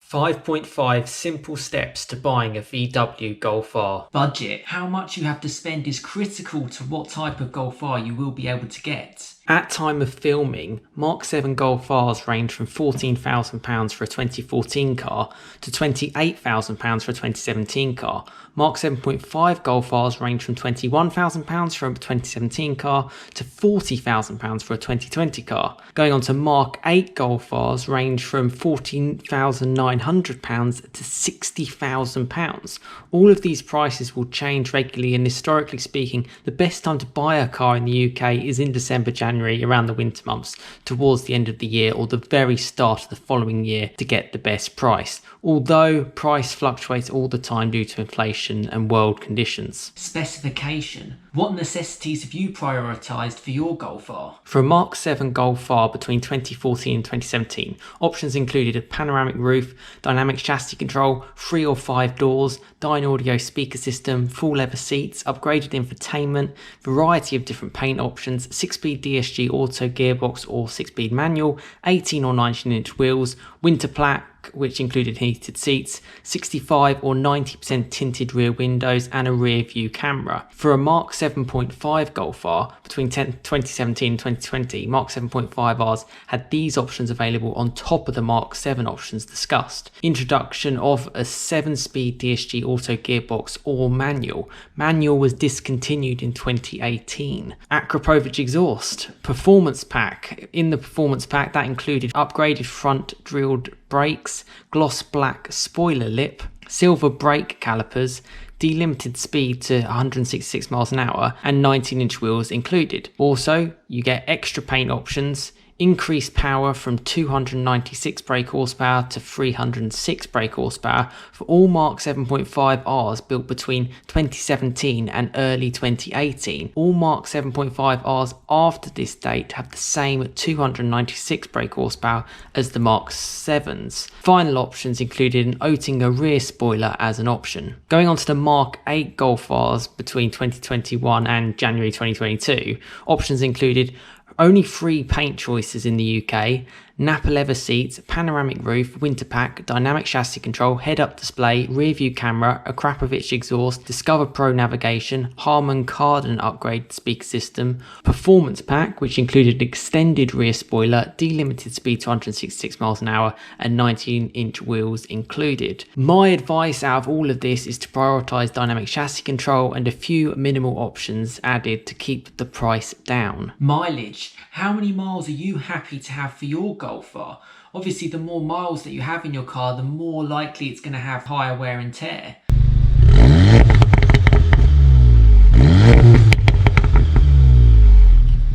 5.5 simple steps to buying a VW Golf R. Budget. How much you have to spend is critical to what type of Golf R you will be able to get. At time of filming, Mark 7 Golf Rs range from £14,000 for a 2014 car to £28,000 for a 2017 car. Mark 7.5 Golf Rs range from £21,000 for a 2017 car to £40,000 for a 2020 car. Going on to Mark 8 Golf Rs range from £14,900 to £60,000. All of these prices will change regularly, and historically speaking, the best time to buy a car in the UK is in December, January, around the winter months, towards the end of the year or the very start of the following year to get the best price. Although price fluctuates all the time due to inflation and world conditions. Specification. What necessities have you prioritised for your Golf R? For a Mark 7 Golf R between 2014 and 2017, options included a panoramic roof, dynamic chassis control, 3 or 5 doors, Dyne audio speaker system, full leather seats, upgraded infotainment, variety of different paint options, 6-speed DSG auto gearbox or 6-speed manual, 18 or 19-inch wheels, winter black, which included heated seats, 65 or 90% tinted rear windows and a rear view camera. For a Mark 7.5 Golf R between 2017 and 2020, Mark 7.5 Rs had these options available on top of the Mark 7 options discussed. Introduction of a 7-speed DSG auto gearbox or manual. Manual was discontinued in 2018. Akrapovic exhaust. Performance pack. In the performance pack, that included upgraded front drilled brakes, gloss black spoiler lip, silver brake calipers, delimited speed to 166 miles an hour, and 19-inch wheels included. Also, you get extra paint options, increased power from 296 brake horsepower to 306 brake horsepower for all Mark 7.5 Rs built between 2017 and early 2018. All Mark 7.5 Rs after this date have the same 296 brake horsepower as the Mark 7s. Final options included an Oettinger rear spoiler as an option. Going on to the Mark 8 Golf Rs between 2021 and January 2022, options included only 3 paint choices in the UK: Napa leather seats, panoramic roof, winter pack, dynamic chassis control, head-up display, rear view camera, Akrapovic exhaust, Discover Pro navigation, Harman Kardon upgrade speaker system, performance pack, which included extended rear spoiler, delimited speed to 166 miles an hour, and 19-inch wheels included. My advice out of all of this is to prioritise dynamic chassis control and a few minimal options added to keep the price down. Mileage. How many miles are you happy to have for your Golf R? Obviously, the more miles that you have in your car, the more likely it's going to have higher wear and tear.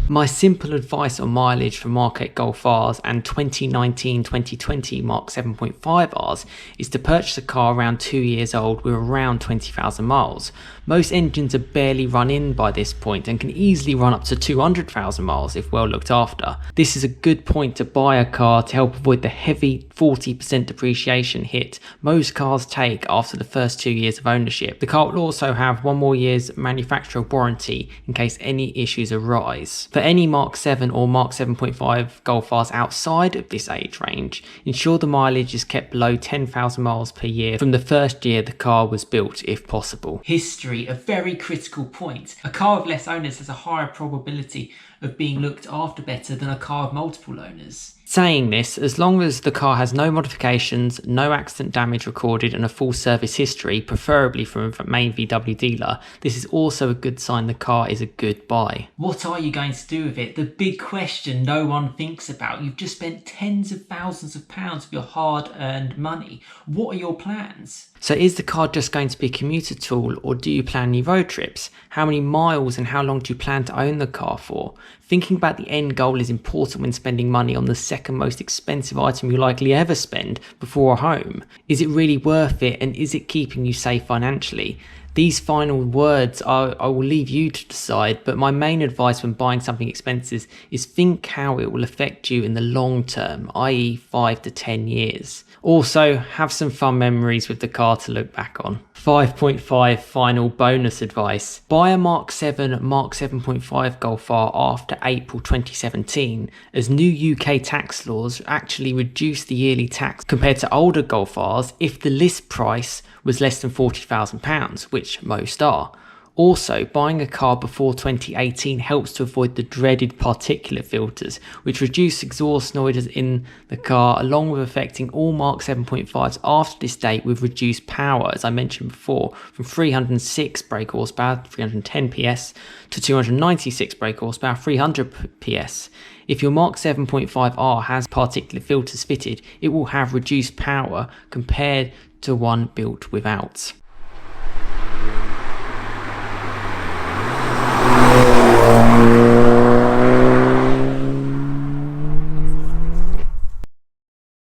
My simple advice on mileage for Mark 8 Golf Rs and 2019-2020 Mark 7.5 Rs is to purchase a car around 2 years old with around 20,000 miles. Most engines are barely run in by this point and can easily run up to 200,000 miles if well looked after. This is a good point to buy a car to help avoid the heavy 40% depreciation hit most cars take after the first 2 years of ownership. The car will also have 1 more year's manufacturer warranty in case any issues arise. For any Mark 7 or Mark 7.5 Golf Rs outside of this age range, ensure the mileage is kept below 10,000 miles per year from the first year the car was built if possible. History, a very critical point. A car with less owners has a higher probability of being looked after better than a car with multiple owners. Saying this, as long as the car has no modifications, no accident damage recorded and a full service history, preferably from a main VW dealer, this is also a good sign the car is a good buy. What are you going to do with it? The big question no one thinks about. You've just spent tens of thousands of pounds of your hard-earned money. What are your plans? So is the car just going to be a commuter tool, or do you plan any road trips? How many miles and how long do you plan to own the car for? Thinking about the end goal is important when spending money on the second most expensive item you'll likely ever spend before a home. Is it really worth it, and is it keeping you safe financially? These final words I will leave you to decide, but my main advice when buying something expensive is think how it will affect you in the long term, i.e. 5 to 10 years. Also, have some fun memories with the car to look back on. 5.5 final bonus advice. Buy a Mark 7, Mark 7.5 Golf R after April 2017, as new UK tax laws actually reduce the yearly tax compared to older Golf Rs if the list price was less than £40,000, which most are. Also, buying a car before 2018 helps to avoid the dreaded particulate filters, which reduce exhaust noise in the car, along with affecting all Mark 7.5s after this date with reduced power, as I mentioned before, from 306 brake horsepower, 310 PS, to 296 brake horsepower, 300 PS. If your Mark 7.5R has particulate filters fitted, it will have reduced power compared to one built without.